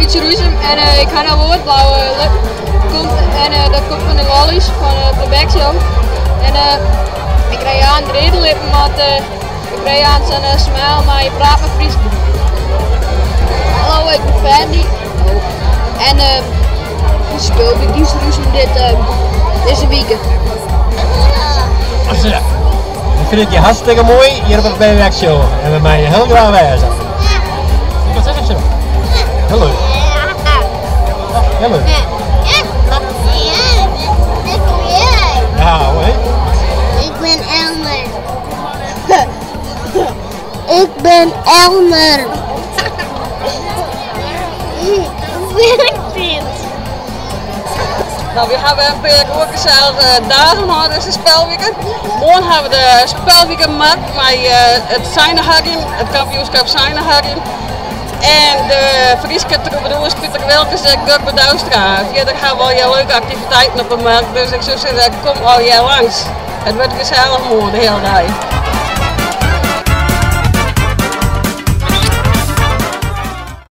Pietje Roesem en ik ga naar Woordblauw. Dat komt van de Lollies, van de Backshow. En ik rijd aan de redelippen, want ik rijd aan zijn smile, maar je praat met Fries. Hallo, ik ben Fanny. En hoe speel ik Pietje Roesem deze week? Ik vind het je hartstikke mooi hier op de BWX-show en met mij heel graag wijzen. Wat zeg je zo? Heel leuk. Heel leuk. Ja hoor. Ik ben Elmer. Ik ben Elmer. Werkt dit? Nou, we hebben een paar ook gezellige dagen gehad deze spelweekend. Morgen hebben we de spelweekend gemaakt met het Seinehagen, het kampioenschap Seinehagen. En de Frieske troubadours Pieter Wilkens en Gurbe Douwstra. Verder gaan we al heel leuke activiteiten op de markt, dus ik zou zeggen, kom al jij langs. Het wordt gezellig morgen de hele dag.